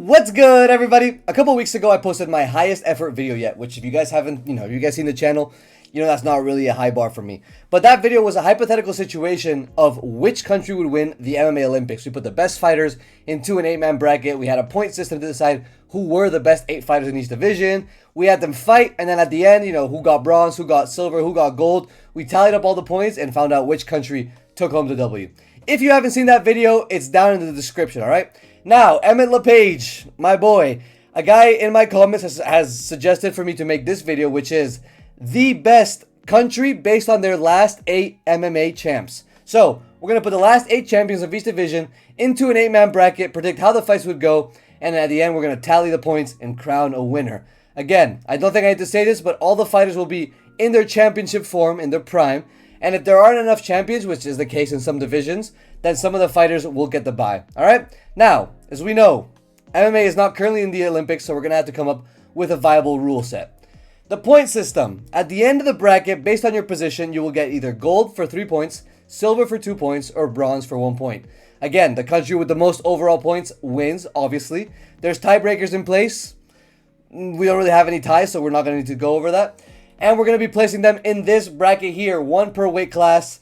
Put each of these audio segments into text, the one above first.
What's good, everybody? A couple weeks ago, I posted my highest effort video yet, which if you guys haven't, if you guys seen the channel, that's not really a high bar for me. But that video was a hypothetical situation of which country would win the MMA Olympics. We put the best fighters into an 8-man bracket. We had a point system to decide who were the best 8 fighters in each division. We had them fight, and then at the end, who got bronze, who got silver, who got gold. We tallied up all the points and found out which country took home the W. If you haven't seen that video, it's down in the description, alright? Now, Emmett LePage, my boy, a guy in my comments has suggested for me to make this video, which is the best country based on their last 8 MMA champs. So, we're going to put the last 8 champions of each division into an 8-man bracket, predict how the fights would go, and at the end, we're going to tally the points and crown a winner. Again, I don't think I need to say this, but all the fighters will be in their championship form, in their prime, and if there aren't enough champions, which is the case in some divisions, then some of the fighters will get the bye. Alright? Now, as we know, MMA is not currently in the Olympics, so we're going to have to come up with a viable rule set. The point system. At the end of the bracket, based on your position, you will get either gold for 3 points, silver for 2 points, or bronze for 1 point. Again, the country with the most overall points wins, obviously. There's tiebreakers in place. We don't really have any ties, so we're not going to need to go over that. And we're going to be placing them in this bracket here, 1 per weight class.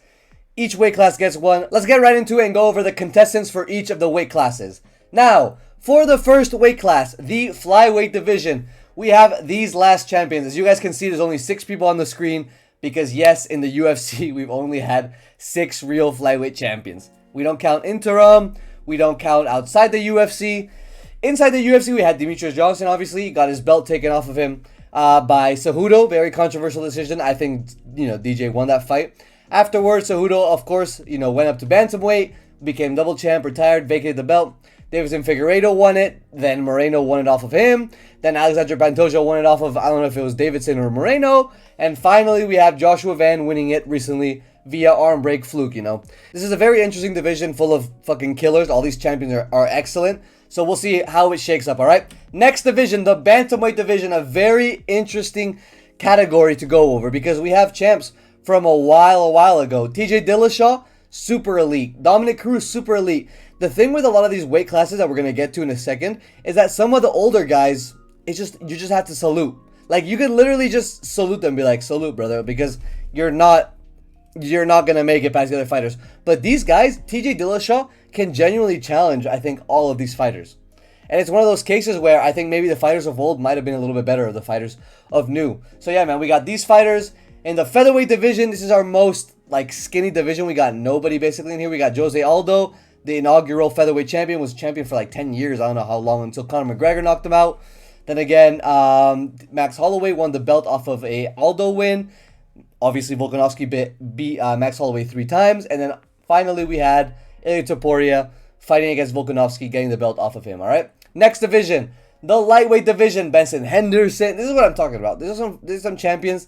Each weight class gets 1. Let's get right into it and go over the contestants for each of the weight classes. Now, for the first weight class, the Flyweight division, we have these last champions. As you guys can see, there's only 6 people on the screen because, yes, in the UFC, we've only had 6 real Flyweight champions. We don't count interim. We don't count outside the UFC. Inside the UFC, we had Demetrius Johnson, obviously. He got his belt taken off of him by Cejudo. Very controversial decision. I think, DJ won that fight. Afterwards, Cejudo, of course, went up to Bantamweight, became double champ, retired, vacated the belt. Deiveson Figueiredo won it. Then Moreno won it off of him. Then Alexandre Pantoja won it off of, I don't know if it was Davidson or Moreno. And finally, we have Joshua Van winning it recently via arm break fluke, This is a very interesting division full of fucking killers. All these champions are excellent. So we'll see how it shakes up, all right? Next division, the Bantamweight division, a very interesting category to go over because we have champs from a while ago. TJ Dillashaw, super elite. Dominic Cruz, super elite. The thing with a lot of these weight classes that we're going to get to in a second is that some of the older guys, you just have to salute. Like, you could literally just salute them and be like, salute, brother, because you're not going to make it past the other fighters. But these guys, TJ Dillashaw, can genuinely challenge, I think, all of these fighters. And it's one of those cases where I think maybe the fighters of old might have been a little bit better than the fighters of new. So yeah, man, we got these fighters. In the featherweight division, this is our most, skinny division. We got nobody, basically, in here. We got Jose Aldo, the inaugural featherweight champion, was champion for, 10 years. I don't know how long, until Conor McGregor knocked him out. Then again, Max Holloway won the belt off of a Aldo win. Obviously, Volkanovski beat Max Holloway 3 times. And then finally, we had Ilia Topuria fighting against Volkanovski, getting the belt off of him, all right? Next division, the lightweight division, Benson Henderson. This is what I'm talking about. There's some champions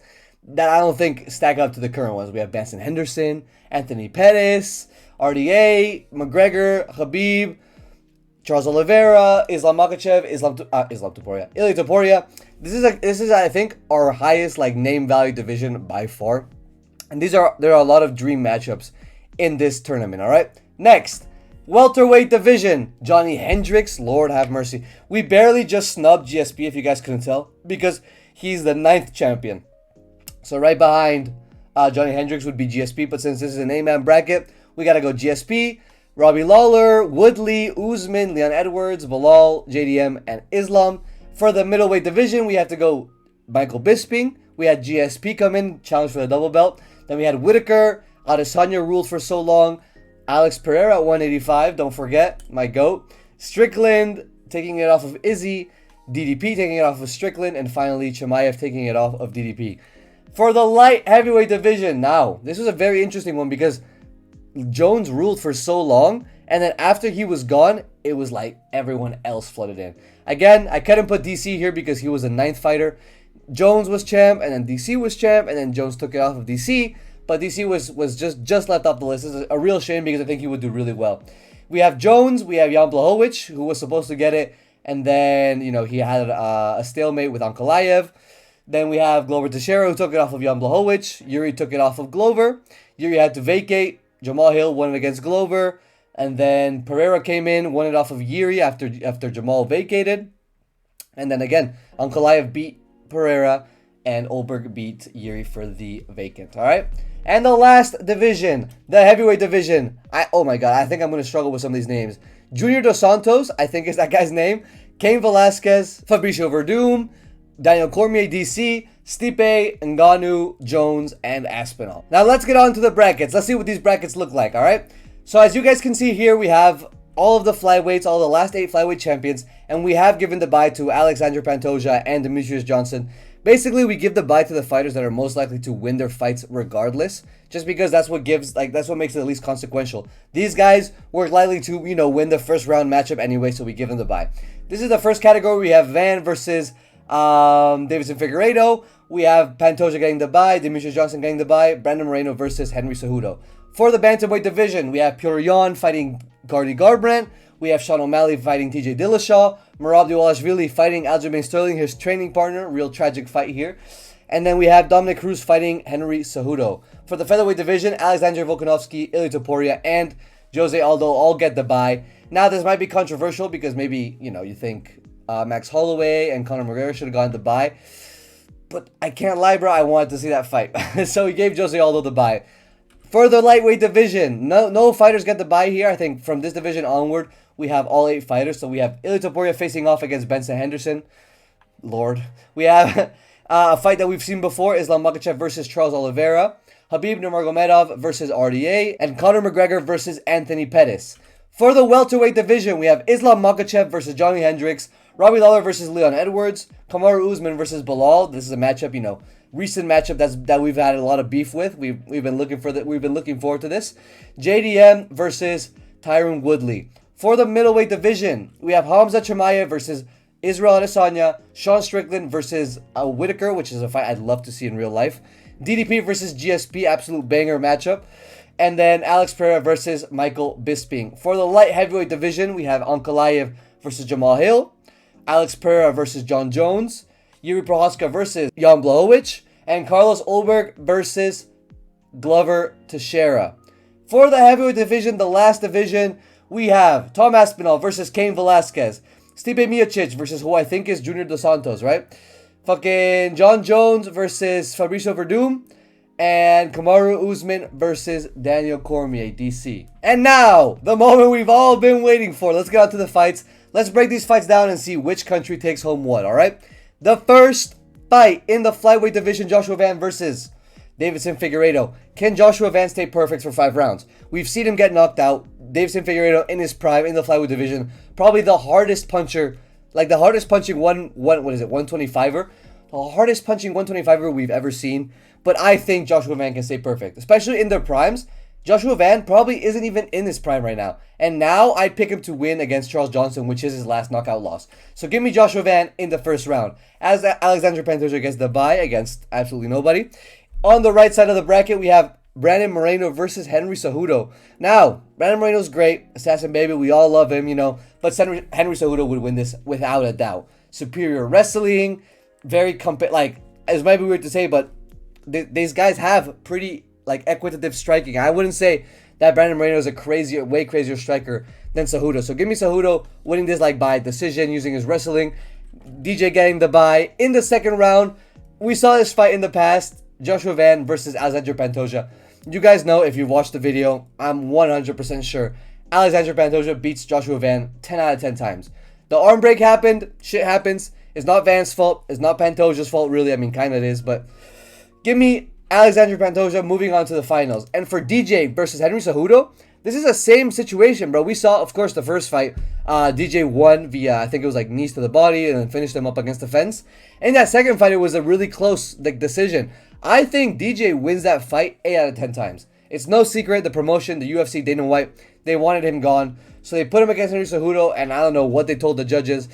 that I don't think stack up to the current ones. We have Benson Henderson, Anthony Pettis, RDA, McGregor, Khabib, Charles Oliveira, Islam Makhachev, Ilia Topuria. This is I think our highest name value division by far, and there are a lot of dream matchups in this tournament. All right, next welterweight division, Johnny Hendricks. Lord have mercy, we barely just snubbed GSP if you guys couldn't tell because he's the 9th champion. So right behind Johnny Hendricks would be GSP, but since this is an 8-man bracket, we gotta go GSP. Robbie Lawler, Woodley, Usman, Leon Edwards, Bilal, JDM, and Islam. For the middleweight division, we have to go Michael Bisping. We had GSP come in, challenge for the double belt. Then we had Whitaker. Adesanya ruled for so long. Alex Pereira at 185, don't forget, my GOAT. Strickland taking it off of Izzy. DDP taking it off of Strickland. And finally, Chimaev taking it off of DDP. For the light heavyweight division, now, this was a very interesting one because Jones ruled for so long, and then after he was gone, it was like everyone else flooded in. Again, I couldn't put DC here because he was the 9th fighter. Jones was champ, and then DC was champ, and then Jones took it off of DC, but DC was just left off the list. This is a real shame because I think he would do really well. We have Jones, we have Jan Blachowicz, who was supposed to get it, and then, he had a stalemate with Ankalaev. Then we have Glover Teixeira, who took it off of Jan Blachowicz. Yuri took it off of Glover. Yuri had to vacate. Jamal Hill won it against Glover. And then Pereira came in, won it off of Yuri after Jamal vacated. And then again, Ankalaev beat Pereira, and Olberg beat Yuri for the vacant. All right. And the last division, the heavyweight division. Oh my God, I think I'm going to struggle with some of these names. Junior Dos Santos, I think is that guy's name. Cain Velasquez, Fabricio Verdum, Daniel Cormier, DC, Stipe, Ngannou, Jones, and Aspinall. Now let's get on to the brackets. Let's see what these brackets look like, all right? So as you guys can see here, we have all of the flyweights, all the last 8 flyweight champions, and we have given the bye to Alexander Pantoja and Demetrius Johnson. Basically, we give the bye to the fighters that are most likely to win their fights regardless, just because that's what that's what makes it at least consequential. These guys were likely to, win the first round matchup anyway, so we give them the bye. This is the first category. We have Van versus Davidson Figueiredo. We have Pantoja getting the bye, Demetrius Johnson getting the bye, Brandon Moreno versus Henry Cejudo. For the Bantamweight division, we have Petr Yan fighting Gardy Garbrandt. We have Sean O'Malley fighting TJ Dillashaw. Merab Dvalishvili fighting Aljamain Sterling, his training partner. Real tragic fight here. And then we have Dominic Cruz fighting Henry Cejudo. For the featherweight division, Alexander Volkanovski, Ilia Topuria, and Jose Aldo all get the bye. Now, this might be controversial because maybe, you think Max Holloway and Conor McGregor should have gotten the bye. But I can't lie, bro. I wanted to see that fight. So we gave Jose Aldo the bye. For the lightweight division, no fighters get the bye here. I think from this division onward, we have all 8 fighters. So we have Ilia Topuria facing off against Benson Henderson. Lord. We have a fight that we've seen before, Islam Makhachev versus Charles Oliveira. Khabib Nurmagomedov versus RDA. And Conor McGregor versus Anthony Pettis. For the welterweight division, we have Islam Makhachev versus Johnny Hendricks. Robbie Lawler versus Leon Edwards. Kamaru Usman versus Bilal. This is a matchup, recent matchup that we've had a lot of beef with. We've been looking forward to this. JDM versus Tyron Woodley. For the middleweight division, we have Hamza Chimaev versus Israel Adesanya. Sean Strickland versus Whitaker, which is a fight I'd love to see in real life. DDP versus GSP, absolute banger matchup. And then Alex Pereira versus Michael Bisping. For the light heavyweight division, we have Ankalaev versus Jamal Hill. Alex Pereira versus John Jones. Yuri Prohaska versus Jan Blachowicz. And Carlos Ulberg versus Glover Teixeira. For the heavyweight division, the last division, we have Tom Aspinall versus Cain Velasquez. Stipe Miocic versus who I think is Junior Dos Santos, right? Fucking John Jones versus Fabricio Verdum. And Kamaru Usman versus Daniel Cormier, DC. And now, the moment we've all been waiting for. Let's get on to the fights. Let's break these fights down and see which country takes home what, alright? The first fight in the flyweight division, Joshua Van versus Davidson Figueiredo. Can Joshua Van stay perfect for 5 rounds? We've seen him get knocked out. Davidson Figueiredo in his prime in the flyweight division. Probably the hardest puncher, like the hardest punching 125er? The hardest punching 125er we've ever seen. But I think Joshua Van can stay perfect, especially in their primes. Joshua Van probably isn't even in his prime right now. And now I'd pick him to win against Charles Johnson, which is his last knockout loss. So give me Joshua Van in the first round. As Alexander Pantoja gets the bye against absolutely nobody. On the right side of the bracket, we have Brandon Moreno versus Henry Cejudo. Now, Brandon Moreno's great. Assassin baby, we all love him, But Henry Cejudo would win this without a doubt. Superior wrestling. Very, it might be weird to say, but these guys have pretty equitative striking. I wouldn't say that Brandon Moreno is a way crazier striker than Cejudo. So give me Cejudo winning this by decision using his wrestling. DJ getting the bye. In the second round, we saw this fight in the past. Joshua Van versus Alexander Pantoja. You guys know if you've watched the video, I'm 100% sure Alexander Pantoja beats Joshua Van 10 out of 10 times. The arm break happened. Shit happens. It's not Van's fault. It's not Pantoja's fault, really. I mean, kind of it is, but give me Alexander Pantoja moving on to the finals. And for DJ versus Henry Cejudo, this is the same situation, bro. We saw, of course, the first fight. DJ won via, I think it was knees to the body and then finished him up against the fence. In that second fight, it was a really close decision. I think DJ wins that fight 8 out of 10 times. It's no secret, the promotion, the UFC, Dana White, they wanted him gone. So they put him against Henry Cejudo, and I don't know what they told the judges.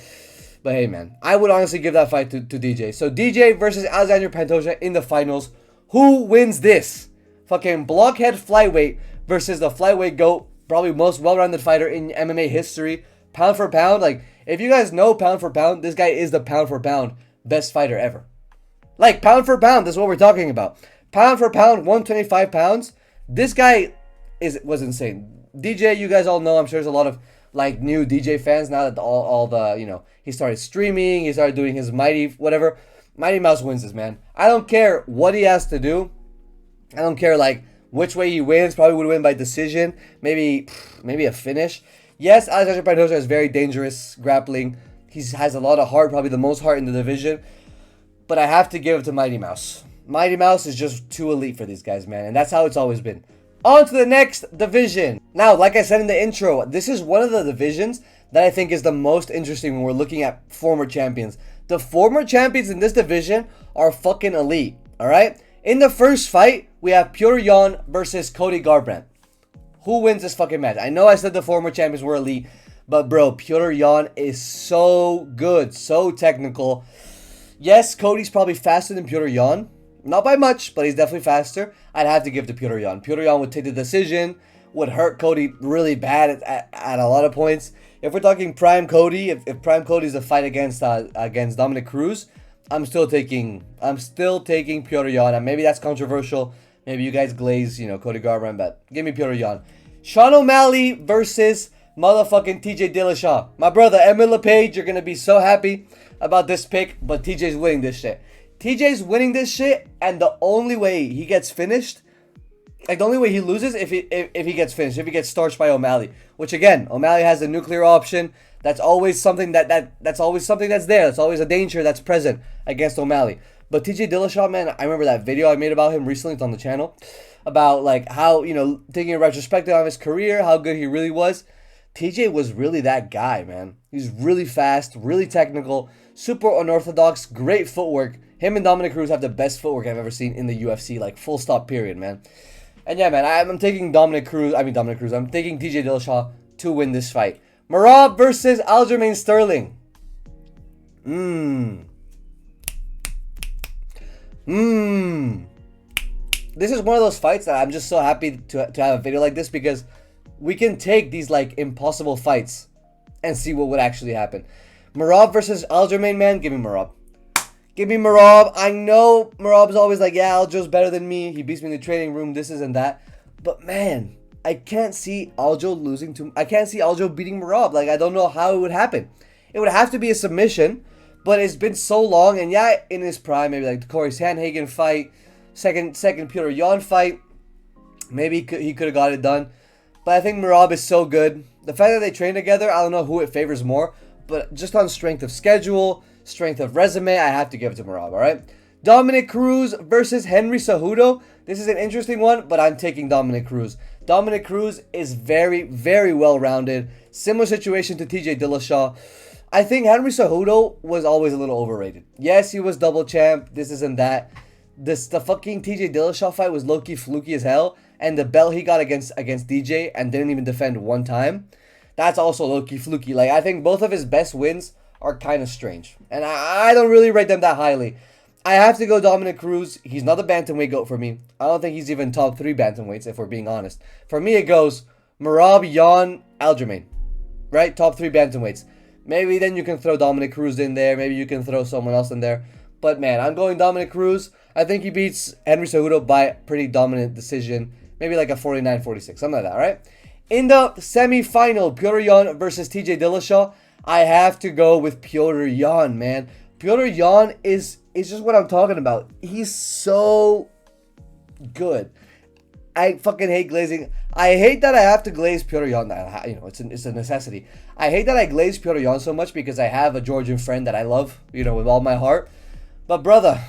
But hey, man, I would honestly give that fight to DJ. So DJ versus Alexander Pantoja in the finals. Who wins this? Fucking blockhead flyweight versus the flyweight GOAT, probably most well-rounded fighter in MMA history. Pound for pound, if you guys know pound for pound, this guy is the pound for pound best fighter ever. Pound for pound, that's what we're talking about. Pound for pound, 125 pounds. This guy was insane. DJ, you guys all know, I'm sure there's a lot of like new DJ fans now that all the, you know, he started streaming, he started doing his Mighty whatever. Mighty Mouse wins this, man. I don't care what he has to do. I don't care like which way he wins. Probably would win by decision. Maybe a finish. Yes, Alexander Pantoja is very dangerous grappling. He has a lot of heart, probably the most heart in the division. But I have to give it to Mighty Mouse. Mighty Mouse is just too elite for these guys, man. And that's how it's always been. On to the next division. Now, like I said in the intro, this is one of the divisions that I think is the most interesting when we're looking at former champions. The former champions in this division are fucking elite, alright? In the first fight, we have Petr Yan versus Cody Garbrandt. Who wins this fucking match? I know I said the former champions were elite, but bro, Petr Yan is so good, so technical. Yes, Cody's probably faster than Petr Yan. Not by much, but he's definitely faster. I'd have to give to Petr Yan. Petr Yan would take the decision, would hurt Cody really bad at a lot of points. If we're talking Prime Cody, if Prime Cody's a fight against Dominic Cruz, I'm still taking Petr Yan. And maybe that's controversial. Maybe you guys glaze, you know, Cody Garbrandt, but give me Petr Yan. Sean O'Malley versus motherfucking TJ Dillashaw. My brother, Emil LePage, you're going to be so happy about this pick, but TJ's winning this shit. TJ's winning this shit, and the only way he gets finished, like the only way he loses if he gets finished, if he gets starched by O'Malley. Which again, O'Malley has a nuclear option. That's always something that's always something that's there. That's always a danger that's present against O'Malley. But TJ Dillashaw, man, I remember that video I made about him recently. It's on the channel about like how, you know, taking a retrospective on his career, how good he really was. TJ was really that guy, man. He's really fast, really technical, super unorthodox, great footwork. Him and Dominic Cruz have the best footwork I've ever seen in the UFC, like full stop period, man. And yeah, man, I'm taking Dominic Cruz. I'm taking TJ Dillashaw to win this fight. Merab versus Aljamain Sterling. This is one of those fights that I'm just so happy to have a video like this, because we can take these like impossible fights and see what would actually happen. Merab versus Aljamain, man, give me Merab. Give me Merab. I know Merab's always like, yeah, Aljo's better than me. He beats me in the training room, this and that. But man, I can't see Aljo I can't see Aljo beating Merab. Like, I don't know how it would happen. It would have to be a submission, but it's been so long. And yeah, in his prime, maybe like the Corey Sandhagen fight, second Petr Yan fight, maybe he could have got it done. But I think Merab is so good. The fact that they train together, I don't know who it favors more, but just on strength of schedule, strength of resume, I have to give it to Merab, alright? Dominic Cruz versus Henry Cejudo. This is an interesting one, but I'm taking Dominic Cruz. Dominic Cruz is very, very well-rounded. Similar situation to TJ Dillashaw. I think Henry Cejudo was always a little overrated. Yes, he was double champ, this isn't that. The fucking TJ Dillashaw fight was low-key fluky as hell. And the belt he got against DJ and didn't even defend one time, that's also low-key fluky. Like, I think both of his best wins are kind of strange. And I don't really rate them that highly. I have to go Dominic Cruz. He's not the bantamweight GOAT for me. I don't think he's even top 3 bantamweights, if we're being honest. For me, it goes Merab, Yan, Aljamain. Right? Top 3 bantamweights. Maybe then you can throw Dominic Cruz in there. Maybe you can throw someone else in there. But man, I'm going Dominic Cruz. I think he beats Henry Cejudo by a pretty dominant decision. Maybe like a 49-46, something like that, right? In the semi-final, Petr Yan versus TJ Dillashaw, I have to go with Petr Yan, man. Petr Yan is just what I'm talking about. He's so good. I fucking hate glazing. I hate that I have to glaze Petr Yan. You know, it's a necessity. I hate that I glaze Petr Yan so much because I have a Georgian friend that I love, you know, with all my heart. But brother,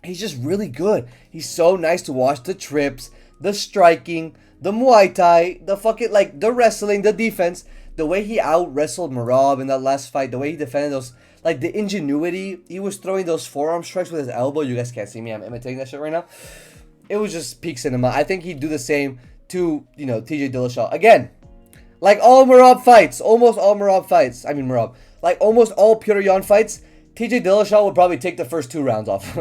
he's just really good. He's so nice to watch. The trips, the striking, the Muay Thai, the fucking, like, the wrestling, the defense, the way he out-wrestled Merab in that last fight, the way he defended those, like, the ingenuity, he was throwing those forearm strikes with his elbow. You guys can't see me, I'm imitating that shit right now. It was just peak cinema. I think he'd do the same to, you know, TJ Dillashaw. Again, like all Merab fights, almost all Merab fights, like almost all Petr Yan fights, TJ Dillashaw would probably take the first 2 rounds off.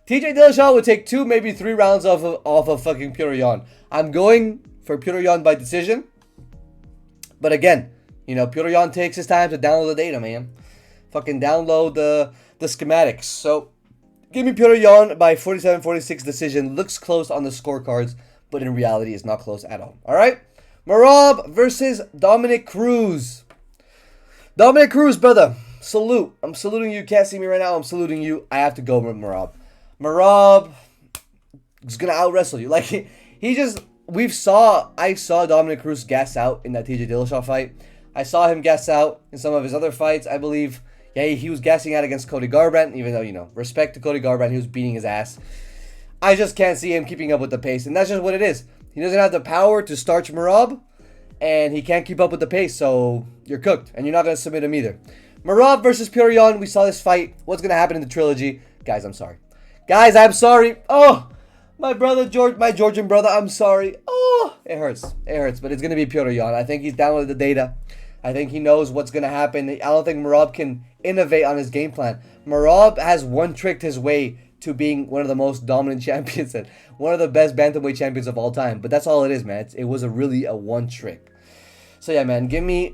TJ Dillashaw would take 2, maybe 3 rounds off of fucking Petr Yan. I'm going for Petr Yan by decision. But again, you know, Petr Yan takes his time to download the data, man. Fucking download the schematics. So, give me Petr Yan by 47-46 decision. Looks close on the scorecards, but in reality, it's not close at all. Alright? Merab versus Dominic Cruz. Dominic Cruz, brother. Salute. I'm saluting you. Can't see me right now. I'm saluting you. I have to go with Merab. Merab is going to out-wrestle you. Like, he just... I saw Dominic Cruz gas out in that TJ Dillashaw fight. I saw him gas out in some of his other fights. I believe, yeah, he was gassing out against Cody Garbrandt, even though, you know, respect to Cody Garbrandt, he was beating his ass. I just can't see him keeping up with the pace, and that's just what it is. He doesn't have the power to starch Merab, and he can't keep up with the pace, so you're cooked, and you're not going to submit him either. Merab versus Petr Yan, we saw this fight. What's going to happen in the trilogy? Guys, I'm sorry. Guys, I'm sorry. Oh, my brother, my Georgian brother, I'm sorry. Oh, it hurts. It hurts, but it's going to be Petr Yan. I think he's downloaded the data. I think he knows what's going to happen. I don't think Merab can innovate on his game plan. Merab has one-tricked his way to being one of the most dominant champions and one of the best bantamweight champions of all time. But that's all it is, man. It was really a one-trick. So, yeah, man, give me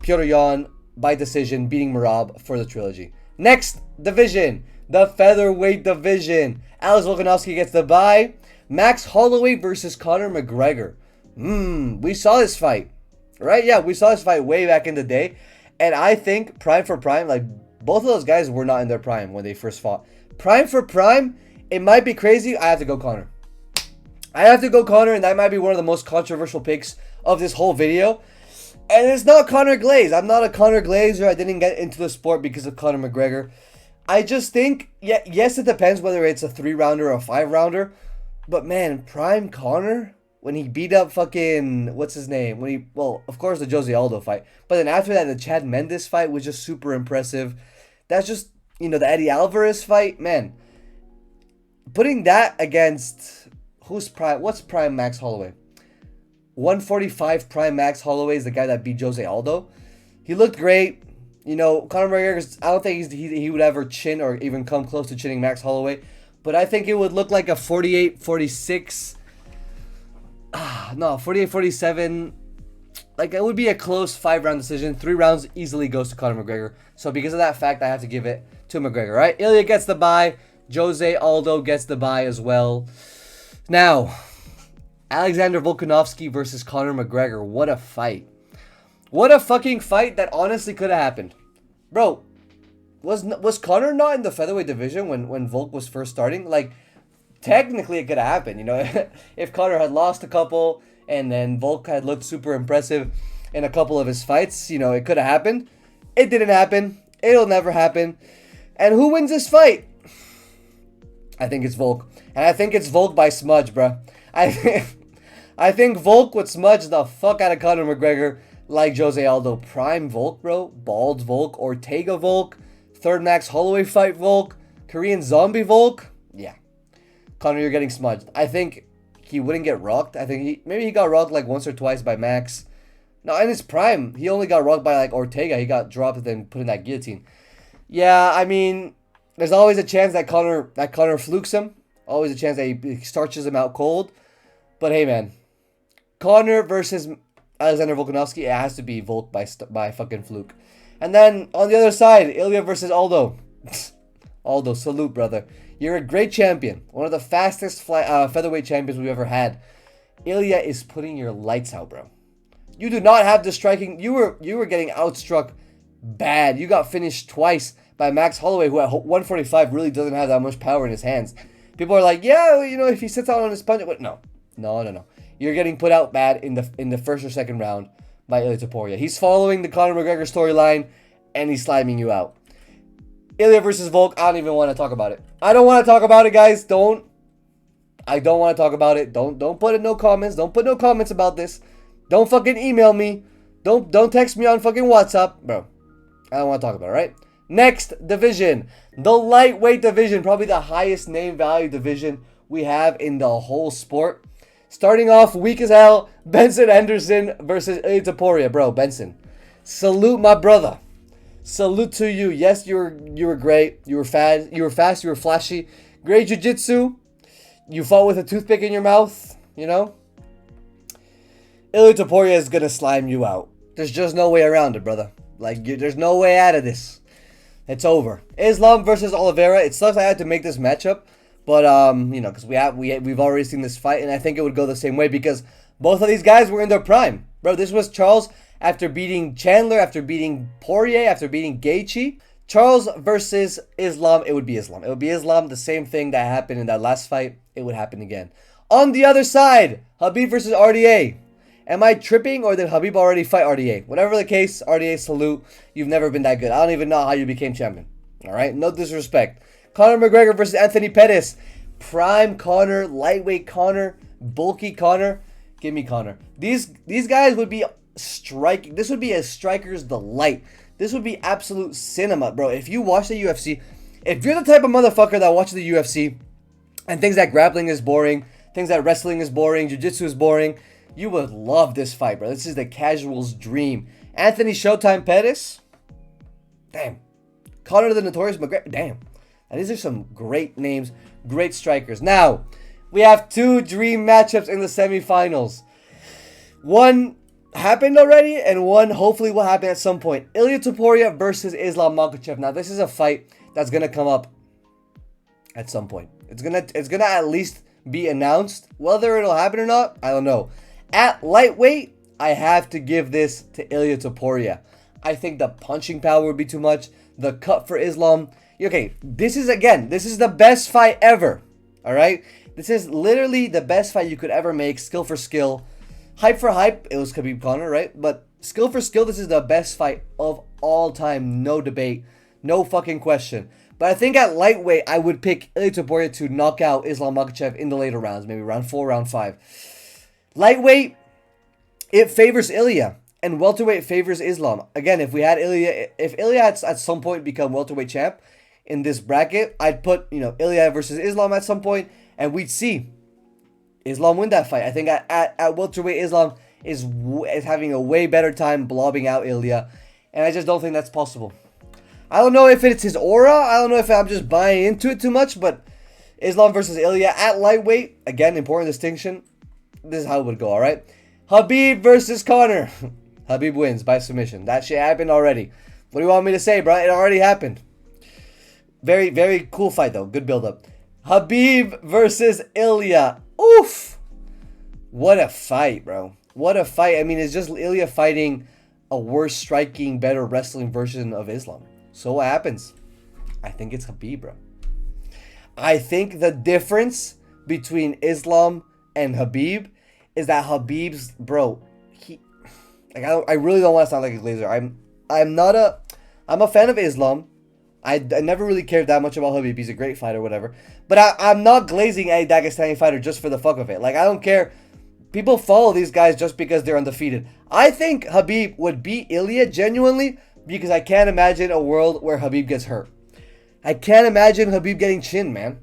Petr Yan by decision, beating Merab for the trilogy. Next division, the featherweight division. Alex Volkanovski gets the bye. Max Holloway versus Conor McGregor. We saw this fight, right? Yeah, we saw this fight way back in the day. And I think prime for prime, like both of those guys were not in their prime when they first fought. Prime for prime, it might be crazy. I have to go Conor. I have to go Conor, and that might be one of the most controversial picks of this whole video. And it's not Conor Glaze. I'm not a Conor Glazer. I didn't get into the sport because of Conor McGregor. I just think, yes, it depends whether it's a 3-rounder or a 5-rounder. But man, prime Conor, when he beat up fucking, what's his name? Well, of course the Jose Aldo fight. But then after that, the Chad Mendes fight was just super impressive. That's just, you know, the Eddie Alvarez fight, man. Putting that against, what's prime Max Holloway? 145 prime Max Holloway is the guy that beat Jose Aldo. He looked great. You know, Conor McGregor, I don't think he would ever chin or even come close to chinning Max Holloway. But I think it would look like a 48-46. 48-47. Like, it would be a close 5-round decision. 3 rounds easily goes to Conor McGregor. So because of that fact, I have to give it to McGregor, right? Ilya gets the bye. Jose Aldo gets the bye as well. Now, Alexander Volkanovski versus Conor McGregor. What a fight. What a fucking fight that honestly could have happened. Bro, was Conor not in the featherweight division when Volk was first starting? Like, technically it could have happened, you know. If Conor had lost a couple and then Volk had looked super impressive in a couple of his fights, you know, it could have happened. It didn't happen. It'll never happen. And who wins this fight? I think it's Volk. And I think it's Volk by smudge, bro. I think Volk would smudge the fuck out of Conor McGregor like Jose Aldo. Prime Volk, bro. Bald Volk. Ortega Volk. Third Max Holloway fight Volk. Korean Zombie Volk. Yeah. Conor, you're getting smudged. I think he wouldn't get rocked. I think maybe he got rocked like once or twice by Max. No, in his prime, he only got rocked by like Ortega. He got dropped and then put in that guillotine. Yeah, I mean, there's always a chance that Conor flukes him. Always a chance that he starches him out cold. But hey, man. Conor versus Alexander Volkanovski, it has to be Volk by fucking fluke. And then on the other side, Ilya versus Aldo. Aldo, salute, brother. You're a great champion. One of the fastest featherweight champions we've ever had. Ilya is putting your lights out, bro. You do not have the striking. You were getting outstruck bad. You got finished twice by Max Holloway, who at 145 really doesn't have that much power in his hands. People are like, yeah, you know, if he sits out on his punch, but no. You're getting put out bad in the first or second round by Ilya Topuria. He's following the Conor McGregor storyline, and he's slamming you out. Ilya versus Volk, I don't even want to talk about it. I don't want to talk about it, guys. I don't want to talk about it. Don't put in no comments. Don't put no comments about this. Don't fucking email me. Don't text me on fucking WhatsApp. Bro, I don't want to talk about it, right? Next division, the lightweight division. Probably the highest name value division we have in the whole sport. Starting off weak as hell, Benson Henderson versus Ilya Topuria. Bro, Benson, salute my brother. Salute to you. Yes, you were great. You were fast. You were flashy. Great jiu-jitsu. You fought with a toothpick in your mouth, you know? Ilya Topuria is going to slime you out. There's just no way around it, brother. Like, there's no way out of this. It's over. Islam versus Oliveira. It sucks I had to make this matchup. But, you know, because we've already seen this fight. And I think it would go the same way because Both of these guys were in their prime. Bro, this was Charles after beating Chandler, after beating Poirier, after beating Gaethje. Charles versus Islam, it would be Islam. It would be Islam, the same thing that happened in that last fight, it would happen again. On the other side, Khabib versus RDA. Am I tripping or did Khabib already fight RDA? Whatever the case, RDA, salute. You've never been that good. I don't even know how you became champion. Alright, no disrespect. Conor McGregor versus Anthony Pettis. Prime Conor, lightweight Conor, bulky Conor. Give me Conor. These guys would be striking. This would be a striker's delight. This would be absolute cinema, bro. If you watch the UFC, if you're the type of motherfucker that watches the UFC and thinks that grappling is boring, thinks that wrestling is boring, jiu-jitsu is boring, you would love this fight, bro. This is the casual's dream. Anthony Showtime Pettis. Damn. Conor the Notorious McGregor. Damn. And these are some great names, great strikers. Now, we have two dream matchups in the semifinals. One happened already, and one hopefully will happen at some point. Ilia Topuria versus Islam Makhachev. Now, this is a fight that's gonna come up at some point. It's gonna at least be announced. Whether it'll happen or not, I don't know. At lightweight, I have to give this to Ilia Topuria. I think the punching power would be too much. The cut for Islam. Okay, this is the best fight ever. All right, this is literally the best fight you could ever make. Skill for skill. Hype for hype, it was Khabib Conor, right? But skill for skill, this is the best fight of all time. No debate. No fucking question. But I think at lightweight, I would pick Ilia Topuria to knock out Islam Makhachev in the later rounds. Maybe round 4, round 5. Lightweight, it favors Ilia. And welterweight favors Islam. Again, if Ilia had at some point become welterweight champ in this bracket, I'd put, Ilia versus Islam at some point, and we'd see Islam win that fight. I think at welterweight, Islam is having a way better time blobbing out Ilia, and I just don't think that's possible. I don't know if it's his aura. I don't know if I'm just buying into it too much, but Islam versus Ilia at lightweight, again, important distinction. This is how it would go, all right? Khabib versus Conor. Khabib wins by submission. That shit happened already. What do you want me to say, bro? It already happened. Very, very cool fight, though. Good build-up. Khabib versus Ilia. Oof. What a fight, bro. What a fight. I mean, it's just Ilia fighting a worse striking, better wrestling version of Islam. So what happens? I think it's Khabib, bro. I think the difference between Islam and Khabib is that Khabib's, bro, I really don't want to sound like a glazer. I'm a fan of Islam. I never really cared that much about Khabib. He's a great fighter, whatever. But I'm not glazing a Dagestani fighter just for the fuck of it. Like, I don't care. People follow these guys just because they're undefeated. I think Khabib would beat Ilia genuinely because I can't imagine a world where Khabib gets hurt. I can't imagine Khabib getting chinned, man.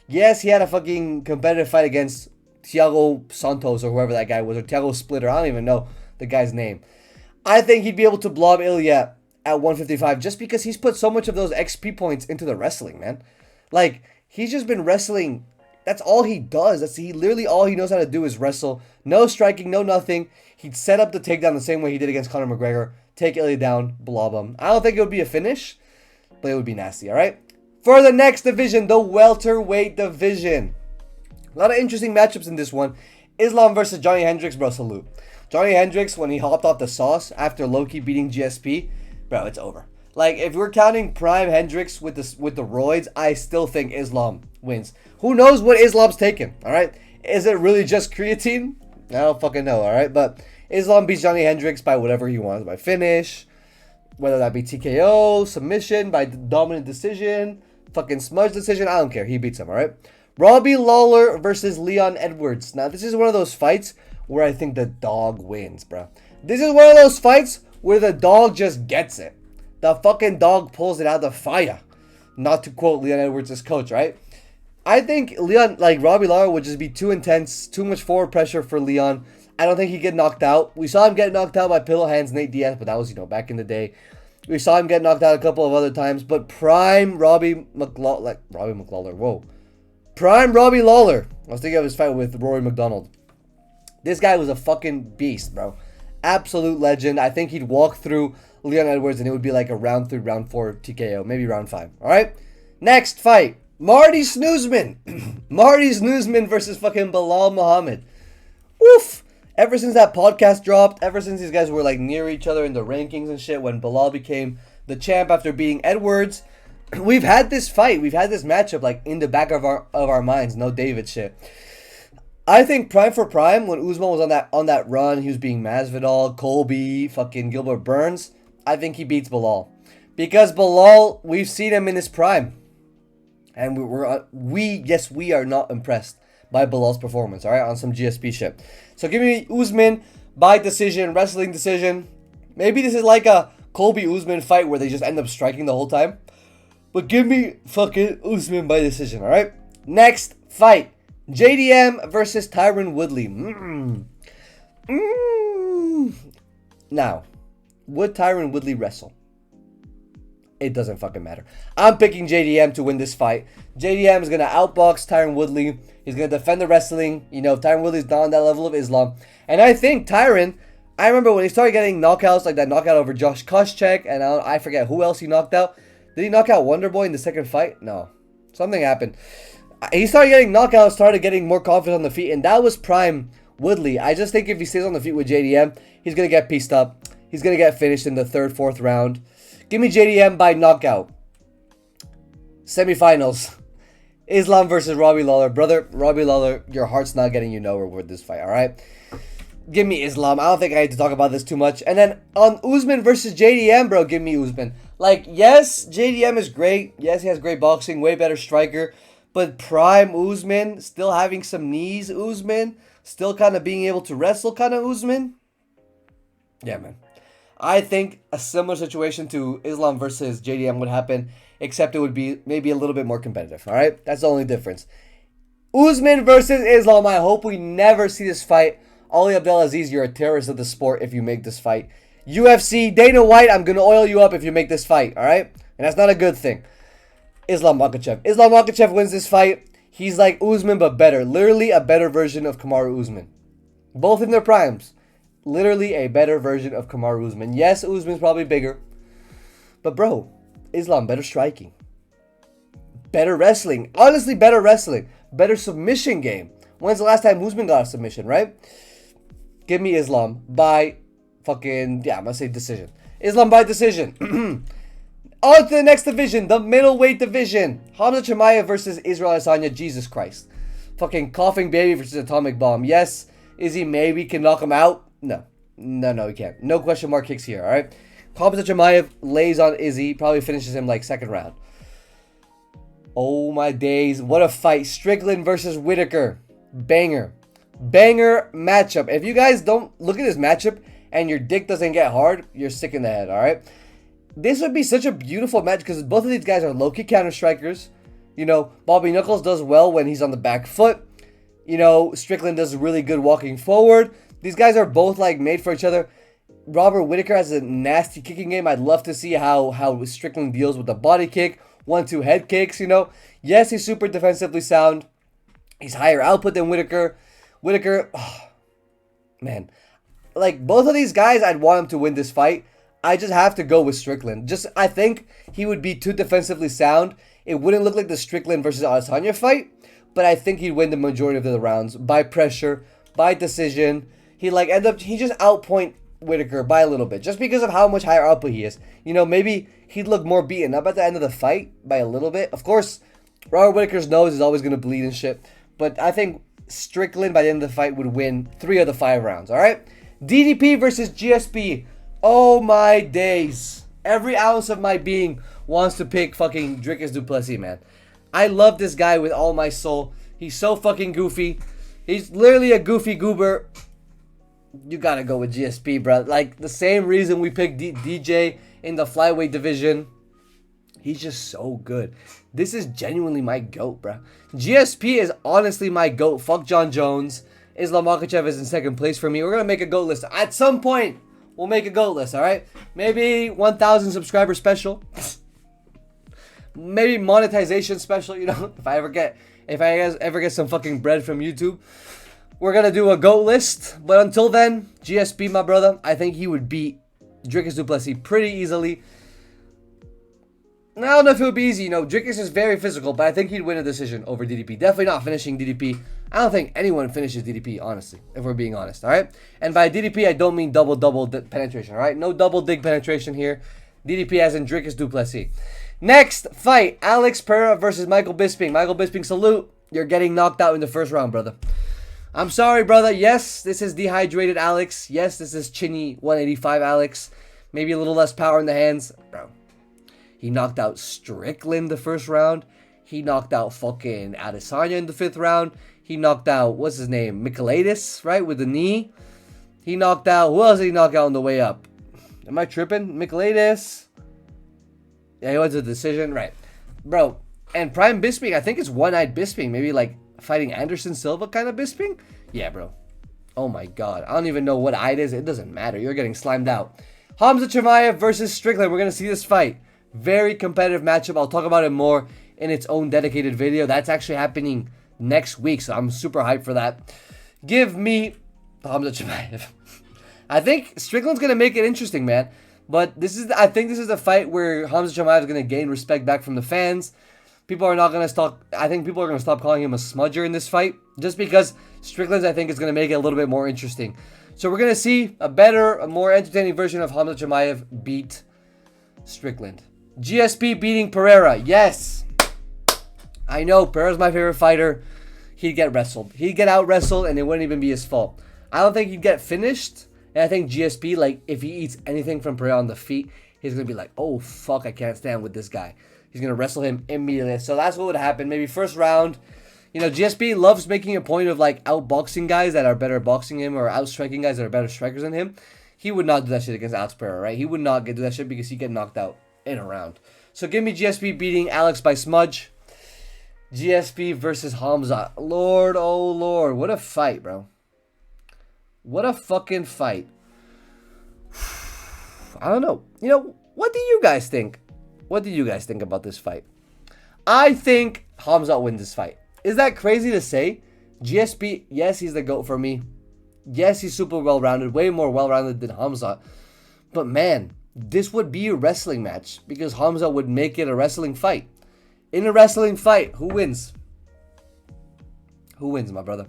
Yes, he had a fucking competitive fight against Thiago Santos or whoever that guy was, or Thiago Splitter. I don't even know the guy's name. I think he'd be able to blob Ilia at 155 just because he's put so much of those XP points into the wrestling, man. Like, he's just been wrestling. That's all he does. Literally all he knows how to do is wrestle. No striking, no nothing. He'd set up the takedown the same way he did against Conor McGregor. Take Ilia down, blob him. I don't think it would be a finish, but it would be nasty, all right? For the next division, the welterweight division. A lot of interesting matchups in this one. Islam versus Johnny Hendricks, bro, salute. Johnny Hendricks, when he hopped off the sauce after Loki beating GSP, bro, it's over. Like, if we're counting prime Hendricks with the roids, I still think Islam wins. Who knows what Islam's taking, all right? Is it really just creatine? I don't fucking know, all right? But Islam beats Johnny Hendricks by whatever he wants, by finish, whether that be TKO, submission, by dominant decision, fucking smudge decision, I don't care. He beats him, all right? Robbie Lawler versus Leon Edwards. Now, this is one of those fights where I think the dog wins, bro. This is one of those fights where the dog just gets it. The fucking dog pulls it out of the fire. Not to quote Leon Edwards' coach, right? I think Robbie Lawler would just be too intense, too much forward pressure for Leon. I don't think he'd get knocked out. We saw him get knocked out by Pillow Hands Nate Diaz, but that was, back in the day. We saw him get knocked out a couple of other times, but prime Robbie McLawler, whoa. Prime Robbie Lawler. I was thinking of his fight with Rory McDonald. This guy was a fucking beast, bro. Absolute legend. I think he'd walk through Leon Edwards and it would be like a round 3, round 4 TKO. Maybe round 5. Alright? Next fight. Marty Snoozman. Marty Snoozman versus fucking Bilal Muhammad. Oof. ever since that podcast dropped, ever since these guys were like near each other in the rankings and shit, when Bilal became the champ after beating Edwards, we've had this fight, we've had this matchup like in the back of our minds. No David shit. I think prime for prime, when Usman was on that run, he was beating Masvidal, Colby, fucking Gilbert Burns. I think he beats Bilal, because Bilal, we've seen him in his prime, and we are not impressed by Bilal's performance. All right, on some GSP shit. So give me Usman by decision, wrestling decision. Maybe this is like a Colby Usman fight where they just end up striking the whole time. But give me fucking Usman by decision, alright? Next fight. JDM versus Tyron Woodley. Now, would Tyron Woodley wrestle? It doesn't fucking matter. I'm picking JDM to win this fight. JDM is going to outbox Tyron Woodley. He's going to defend the wrestling. You know, Tyron Woodley's not on that level of Islam. And I think Tyron, I remember when he started getting knockouts, like that knockout over Josh Koscheck, and I forget who else he knocked out. Did he knock out Wonderboy in the second fight? No. Something happened. He started getting knockouts, started getting more confidence on the feet, and that was prime Woodley. I just think if he stays on the feet with JDM, he's going to get pieced up. He's going to get finished in the third, fourth round. Give me JDM by knockout. Semifinals. Islam versus Robbie Lawler. Brother, Robbie Lawler, your heart's not getting you nowhere with this fight, alright? Give me Islam. I don't think I need to talk about this too much. And then on Usman versus JDM, bro, give me Usman. Like, yes, JDM is great. Yes, he has great boxing, way better striker. But prime Usman, still having some knees, Usman. Still kind of being able to wrestle, kind of Usman. Yeah, man. I think a similar situation to Islam versus JDM would happen, except it would be maybe a little bit more competitive, all right? That's the only difference. Usman versus Islam, I hope we never see this fight. Ali Abdelaziz, you're a terrorist of the sport if you make this fight. UFC, Dana White, I'm going to oil you up if you make this fight, all right? And that's not a good thing. Islam Makhachev. Islam Makhachev wins this fight. He's like Usman, but better. Literally a better version of Kamaru Usman. Both in their primes. Literally a better version of Kamaru Usman. Yes, Usman's probably bigger. But bro, Islam, better striking. Better wrestling. Honestly, better wrestling. Better submission game. When's the last time Usman got a submission, right? Give me Islam by fucking, yeah, I'm going to say decision. Islam by decision. On to the next division, the middleweight division. Hamza Chimaev versus Israel Adesanya. Jesus Christ. Fucking coughing baby versus atomic bomb. Yes, Izzy maybe can knock him out. No, he can't. No question mark kicks here, alright? Hamza Chimaev lays on Izzy, probably finishes him like second round. Oh my days, what a fight. Strickland versus Whitaker. Banger. Banger matchup. If you guys don't look at this matchup and your dick doesn't get hard, you're sick in the head, alright? This would be such a beautiful match because both of these guys are low-kick counter-strikers. You know, Bobby Knuckles does well when he's on the back foot. You know, Strickland does really good walking forward. These guys are both like made for each other. Robert Whitaker has a nasty kicking game. I'd love to see how Strickland deals with the body kick, 1-2 head kicks, you know. Yes, he's super defensively sound. He's higher output than Whitaker. Whitaker, oh, man. Like, both of these guys, I'd want him to win this fight. I just have to go with Strickland. I think he would be too defensively sound. It wouldn't look like the Strickland versus Adesanya fight, but I think he'd win the majority of the rounds by pressure, by decision. He just outpoint Whitaker by a little bit, just because of how much higher output he is. You know, maybe he'd look more beaten up at the end of the fight by a little bit. Of course, Robert Whitaker's nose is always going to bleed and shit, but I think Strickland by the end of the fight would win 3 of the 5 rounds, alright? DDP versus GSP. Oh my days. Every ounce of my being wants to pick fucking Dricus du Plessis, man. I love this guy with all my soul. He's so fucking goofy. He's literally a goofy goober. You gotta go with GSP, bro. Like, the same reason we picked DJ in the flyweight division. He's just so good. This is genuinely my GOAT, bro. GSP is honestly my GOAT. Fuck John Jones. Islam Makhachev is in second place for me. We're gonna make a GOAT list. At some point, we'll make a GOAT list, alright? Maybe 1,000 subscriber special. Maybe monetization special, you know? If I ever get some fucking bread from YouTube, we're gonna do a GOAT list. But until then, GSP, my brother, I think he would beat Dricus du Plessis pretty easily. I don't know if it would be easy, you know. Dricus is very physical, but I think he'd win a decision over DDP. Definitely not finishing DDP. I don't think anyone finishes DDP, honestly, if we're being honest, all right? And by DDP, I don't mean double penetration, all right? No double dig penetration here. DDP as in Dricus du Plessis. Next fight, Alex Pereira versus Michael Bisping. Michael Bisping, salute. You're getting knocked out in the first round, brother. I'm sorry, brother. Yes, this is dehydrated Alex. Yes, this is chinny 185 Alex. Maybe a little less power in the hands. Bro, he knocked out Strickland the first round. He knocked out fucking Adesanya in the 5th round. He knocked out, what's his name? Michailidis, right? With the knee. He knocked out, who else did he knock out on the way up? Am I tripping? Michailidis. Yeah, he went to the decision. Right. Bro, and Prime Bisping, I think it's one-eyed Bisping. Maybe like fighting Anderson Silva kind of Bisping? Yeah, bro. Oh my god. I don't even know what eye it is. It doesn't matter. You're getting slimed out. Hamza Chimaev versus Strickland. We're going to see this fight. Very competitive matchup. I'll talk about it more in its own dedicated video. That's actually happening next week, so I'm super hyped for that. Give me Hamza Chimaev. I think Strickland's going to make it interesting, man. But I think this is the fight where Hamza Chimaev is going to gain respect back from the fans. People are not going to stop. I think people are going to stop calling him a smudger in this fight, just because Strickland's, I think, is going to make it a little bit more interesting. So we're going to see a more entertaining version of Hamza Chimaev beat Strickland. GSP beating Pereira. Yes. I know, Pereira's my favorite fighter. He'd get wrestled. He'd get out-wrestled, and it wouldn't even be his fault. I don't think he'd get finished. And I think GSP, like, if he eats anything from Pereira on the feet, he's going to be like, oh, fuck, I can't stand with this guy. He's going to wrestle him immediately. So that's what would happen. Maybe first round. You know, GSP loves making a point of, like, outboxing guys that are better boxing him or outstriking guys that are better strikers than him. He would not do that shit against Alex Pereira, right? He would not do that shit because he'd get knocked out in a round. So give me GSP beating Alex by smudge. GSP versus Hamza. Lord, oh Lord. What a fight, bro. What a fucking fight. I don't know. You know, what do you guys think? What do you guys think about this fight? I think Hamza wins this fight. Is that crazy to say? GSP, yes, he's the GOAT for me. Yes, he's super well-rounded. Way more well-rounded than Hamza. But man, this would be a wrestling match because Hamza would make it a wrestling fight. In a wrestling fight, who wins? Who wins, my brother?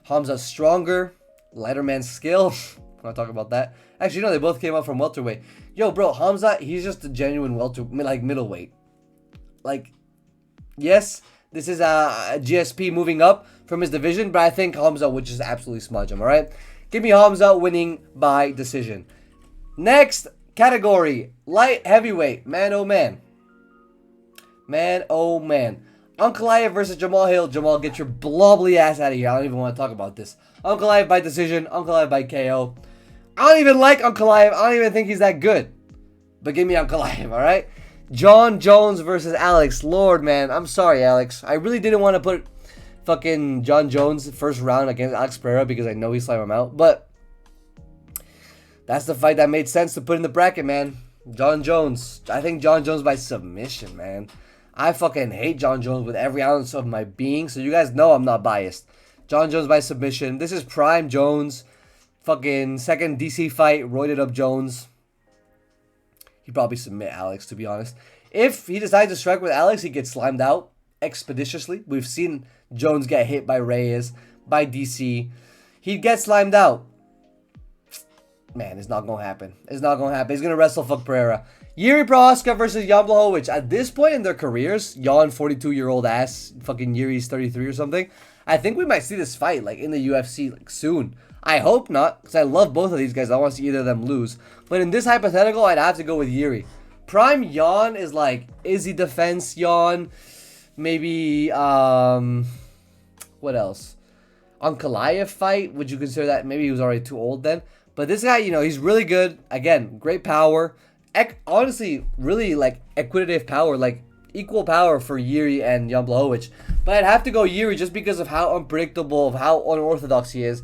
Hamza's stronger, lighter man skill. I want to talk about that. Actually, no, they both came up from welterweight. Yo, bro, Hamza, he's just a genuine middleweight. Like, yes, this is a GSP moving up from his division, but I think Hamza would just absolutely smudge him, all right? Give me Hamza winning by decision. Next category, light heavyweight. Man, oh man. Man, oh man. Ankalaev versus Jamal Hill. Jamal, get your blobbly ass out of here. I don't even want to talk about this. Ankalaev by decision. Ankalaev by KO. I don't even like Ankalaev. I don't even think he's that good. But give me Ankalaev, alright? John Jones versus Alex. Lord, man. I'm sorry, Alex. I really didn't want to put fucking John Jones first round against Alex Pereira because I know he slammed him out. But that's the fight that made sense to put in the bracket, man. John Jones. I think John Jones by submission, man. I fucking hate John Jones with every ounce of my being, so you guys know I'm not biased. John Jones by submission. This is prime Jones. Fucking second DC fight, roided up Jones. He'd probably submit Alex, to be honest. If he decides to strike with Alex, he gets slimed out expeditiously. We've seen Jones get hit by Reyes, by DC. He'd get slimed out. Man, it's not going to happen. It's not going to happen. He's going to wrestle fuck Pereira. Yuri Prohaska versus Jan Blachowicz. At this point in their careers, Jan, 42-year-old ass, fucking Yuri's 33 or something. I think we might see this fight like in the UFC like soon. I hope not, because I love both of these guys. I want to see either of them lose. But in this hypothetical, I'd have to go with Yuri. Prime Jan is like Izzy defense Jan. Maybe, what else? Ankalaev fight. Would you consider that? Maybe he was already too old then. But this guy, you know, he's really good. Again, great power. Honestly, really like equitative power, like equal power for Yuri and Jan Blachowicz. But I'd have to go Yuri just because of how unpredictable, of how unorthodox he is.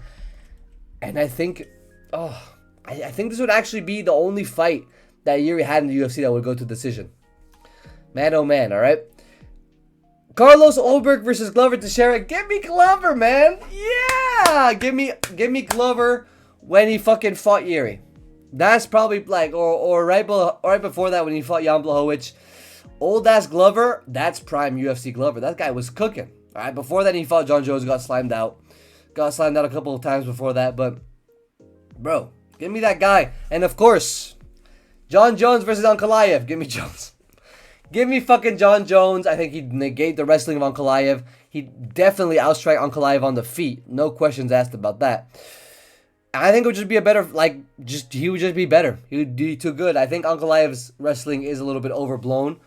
And I think, I think this would actually be the only fight that Yuri had in the UFC that would go to decision. Man, oh man, all right. Carlos Ulberg versus Glover Teixeira. Give me Glover, man. Yeah, give me Glover when he fucking fought Yuri. That's probably like, or right before that when he fought Jan Blachowicz. Old ass Glover, that's prime UFC Glover. That guy was cooking. All right, before that, he fought John Jones, got slimed out. Got slimed out a couple of times before that, but, bro, give me that guy. And, of course, John Jones versus Ankalaev. Give me Jones. Give me fucking John Jones. I think he'd negate the wrestling of Ankalaev. He'd definitely outstrike Ankalaev on the feet. No questions asked about that. I think it would just be a better, he would just be better. He would be too good. I think Ankalaev's wrestling is a little bit overblown.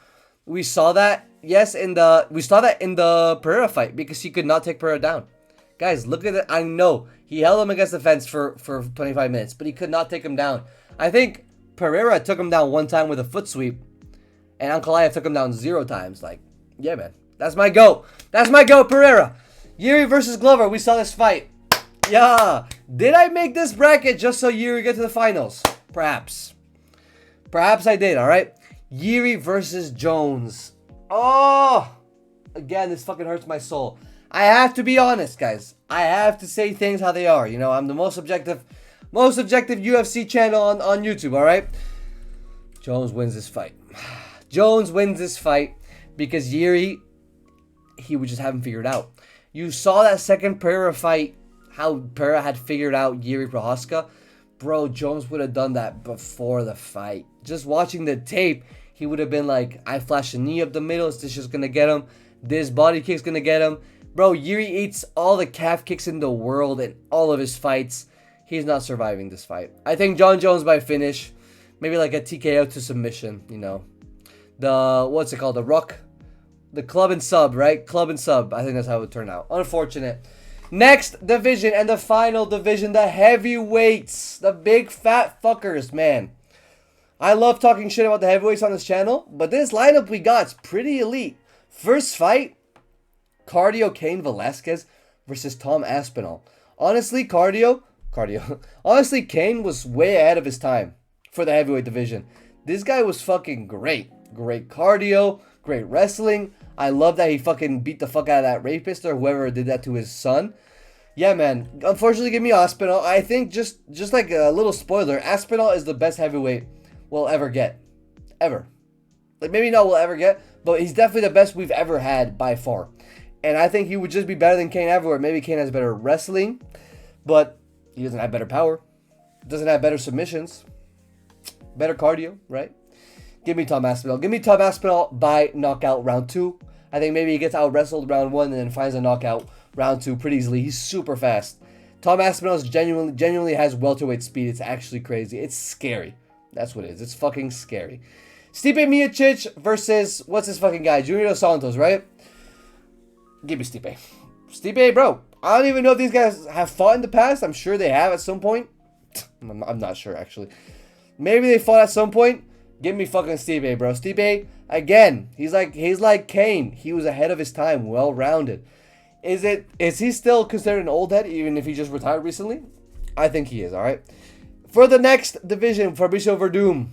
We saw that, yes, in the Pereira fight, because he could not take Pereira down. Guys, look at it. I know he held him against the fence for 25 minutes, but he could not take him down. I think Pereira took him down one time with a foot sweep, and Ankalaev took him down 0 times. Like, yeah, man. That's my GOAT. That's my GOAT, Pereira. Yuri versus Glover. We saw this fight. Yeah. Did I make this bracket just so Yuri get to the finals? Perhaps. Perhaps I did, all right? Yuri versus Jones. Oh. Again, this fucking hurts my soul. I have to be honest, guys. I have to say things how they are. You know, I'm the most objective UFC channel on YouTube, all right? Jones wins this fight. Jones wins this fight because Yuri, he would just have him figured out. You saw that second Pereira fight, how Pereira had figured out Yuri Prohaska. Bro, Jones would have done that before the fight. Just watching the tape, he would have been like, I flash a knee up the middle, this just gonna get him. This body kick's gonna get him. Bro, Yuri eats all the calf kicks in the world in all of his fights. He's not surviving this fight. I think John Jones by finish. Maybe like a TKO to submission, you know. The, what's it called? The Ruck. The club and sub, right? Club and sub. I think that's how it would turn out. Unfortunate. Next division and the final division, the heavyweights. The big fat fuckers, man. I love talking shit about the heavyweights on this channel, but this lineup we got is pretty elite. First fight, Cardio Cain Velasquez versus Tom Aspinall. Honestly, honestly, Cain was way ahead of his time for the heavyweight division. This guy was fucking great. Great cardio, great wrestling. I love that he fucking beat the fuck out of that rapist or whoever did that to his son. Yeah, man. Unfortunately, give me Aspinall. I think just like a little spoiler, Aspinall is the best heavyweight we'll ever get. Ever. Like, maybe not we'll ever get, but he's definitely the best we've ever had by far. And I think he would just be better than Cain everywhere. Maybe Cain has better wrestling, but he doesn't have better power. Doesn't have better submissions. Better cardio, right? Give me Tom Aspinall. Give me Tom Aspinall by knockout round 2. I think maybe he gets out wrestled round 1 and then finds a knockout round 2 pretty easily. He's super fast. Tom Aspinall genuinely has welterweight speed. It's actually crazy. It's scary. That's what it is. It's fucking scary. Stipe Miocic versus, what's this fucking guy? Junior Dos Santos, right? Give me Stipe. Stipe, bro. I don't even know if these guys have fought in the past. I'm sure they have at some point. I'm not sure, actually. Maybe they fought at some point. Give me fucking Stipe, bro. Stipe, again, he's like Cain. He was ahead of his time, well-rounded. Is he still considered an old head, even if he just retired recently? I think he is, all right? For the next division, Fabricio Verdum.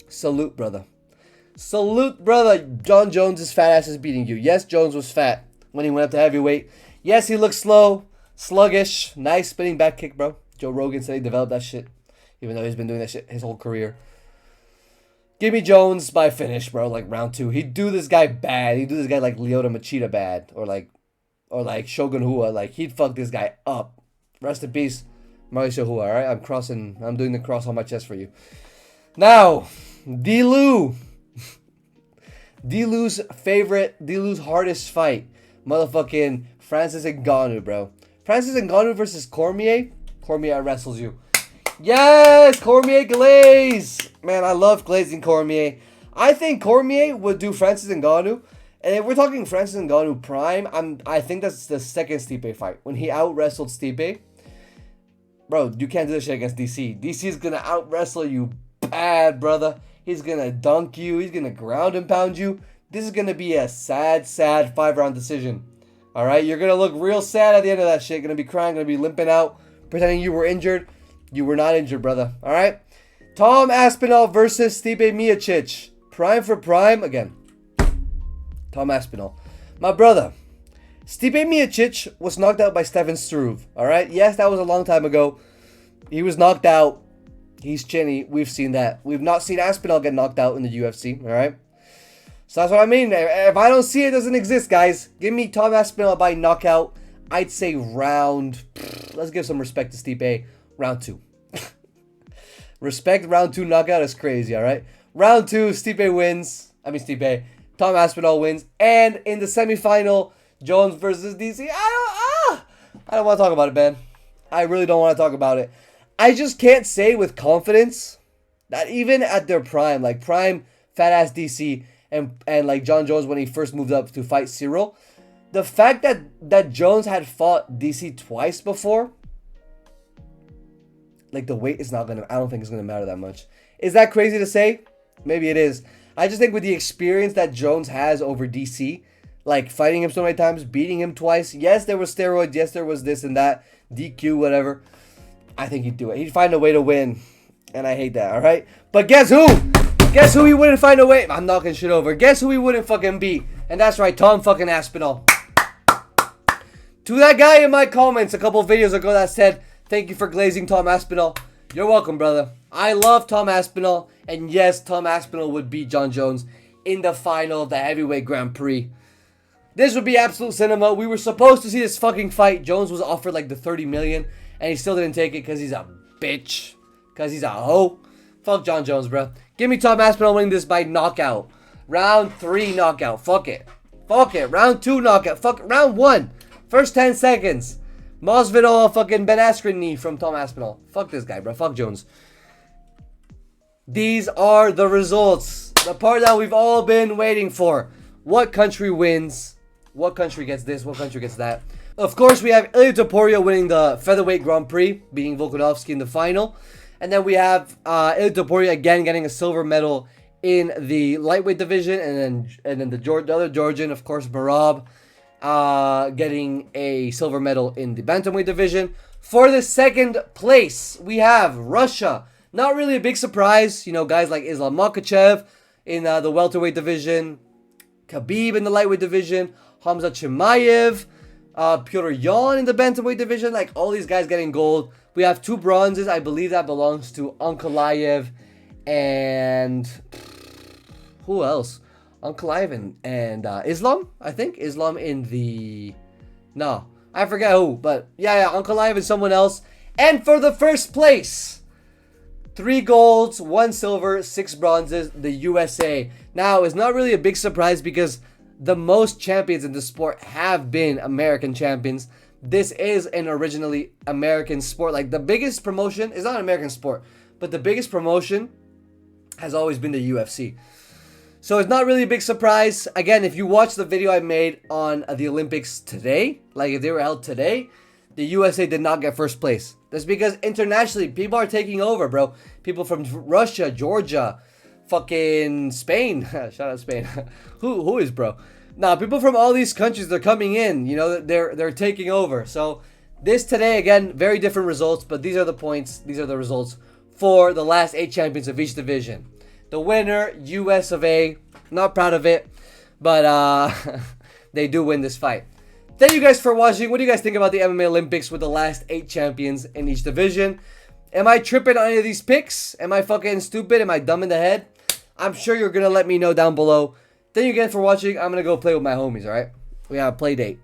Salute, brother. Salute, brother. John Jones' fat ass is beating you. Yes, Jones was fat when he went up to heavyweight. Yes, he looked slow, sluggish. Nice spinning back kick, bro. Joe Rogan said he developed that shit, even though he's been doing that shit his whole career. Give me Jones by finish, bro. Like round 2. He'd do this guy bad. He'd do this guy like Lyoto Machida bad. Or like Shogun Hua. Like, he'd fuck this guy up. Rest in peace, Mauricio Hua, alright? I'm doing the cross on my chest for you. Now, D-Lou. D-Lou's hardest fight. Motherfucking Francis Ngannou, bro. Francis Ngannou versus Cormier. Cormier wrestles you. Yes! Cormier glaze! Man, I love glazing Cormier. I think Cormier would do Francis Ngannou. And if we're talking Francis Ngannou prime, I think that's the second Stipe fight. When he out-wrestled Stipe. Bro, you can't do this shit against DC. DC's gonna out-wrestle you bad, brother. He's gonna dunk you. He's gonna ground and pound you. This is gonna be a sad 5-round decision. Alright? You're gonna look real sad at the end of that shit. Gonna be crying, gonna be limping out, pretending you were injured. You were not injured, brother. Alright? Tom Aspinall versus Stipe Miocic. Prime for prime. Again, Tom Aspinall. My brother, Stipe Miocic was knocked out by Stefan Struve. Alright? Yes, that was a long time ago. He was knocked out. He's chinny. We've seen that. We've not seen Aspinall get knocked out in the UFC. Alright? So that's what I mean. If I don't see it, it doesn't exist, guys. Give me Tom Aspinall by knockout. I'd say round... Let's give some respect to Stipe. Round 2. Respect round 2 knockout is crazy, alright? Round 2, Stipe wins. Tom Aspinall wins. And in the semifinal, Jones versus DC. I don't want to talk about it, man. I really don't want to talk about it. I just can't say with confidence that even at their prime, like prime fat-ass DC and like John Jones when he first moved up to fight Cyril, the fact that Jones had fought DC twice before, like the weight is not gonna, I don't think it's gonna matter that much. Is that crazy to say? Maybe it is. I just think with the experience that Jones has over DC, like fighting him so many times, beating him twice. Yes, there was steroids. Yes, there was this and that, DQ, whatever. I think he'd do it. He'd find a way to win, and I hate that. All right, but guess who? Guess who he wouldn't find a way? I'm knocking shit over. Guess who he wouldn't fucking beat? And that's right, Tom fucking Aspinall. To that guy in my comments a couple videos ago that said, thank you for glazing Tom Aspinall. You're welcome, brother. I love Tom Aspinall. And yes, Tom Aspinall would beat John Jones in the final of the Heavyweight Grand Prix. This would be absolute cinema. We were supposed to see this fucking fight. Jones was offered like the 30 million. And he still didn't take it because he's a bitch. Because he's a hoe. Fuck John Jones, bro. Give me Tom Aspinall winning this by knockout. Round 3 knockout. Fuck it. Fuck it. Round 2 knockout. Fuck it. Round 1. First 10 seconds. Masvidal fucking Ben Askren knee from Tom Aspinall. Fuck this guy, bro. Fuck Jones. These are the results. The part that we've all been waiting for. What country wins? What country gets this? What country gets that? Of course, we have Ilia Topuria winning the Featherweight Grand Prix, beating Volkanovski in the final. And then we have Ilia Topuria again getting a silver medal in the lightweight division. And then the other Georgian, of course, Barab, getting a silver medal in the Bantamweight division. For the second place, we have Russia. Not really a big surprise. You know, guys like Islam Makhachev in the welterweight division. Khabib in the lightweight division. Hamza Chimaev. Pyotr Yan in the bantamweight division. Like, all these guys getting gold. We have 2 bronzes. I believe that belongs to Ankalaev and... who else? Ankalaev and Islam, I think. Islam in the... no, I forget who. But, yeah, Ankalaev and someone else. And for the first place... 3 golds, 1 silver, 6 bronzes, the USA. Now, it's not really a big surprise because the most champions in the sport have been American champions. This is an originally American sport. Like, the biggest promotion is not an American sport, but the biggest promotion has always been the UFC. So it's not really a big surprise. Again, if you watch the video I made on the Olympics today, like if they were held today, the USA did not get first place. That's because internationally, people are taking over, bro. People from Russia, Georgia, fucking Spain. Shout out Spain. Who is, bro? Nah, people from all these countries, they're coming in. You know, they're taking over. So this today, again, very different results. But these are the points. These are the results for the last 8 champions of each division. The winner, US of A. Not proud of it. But they do win this fight. Thank you guys for watching. What do you guys think about the MMA Olympics with the last 8 champions in each division? Am I tripping on any of these picks? Am I fucking stupid? Am I dumb in the head? I'm sure you're going to let me know down below. Thank you again for watching. I'm going to go play with my homies, alright? We have a play date.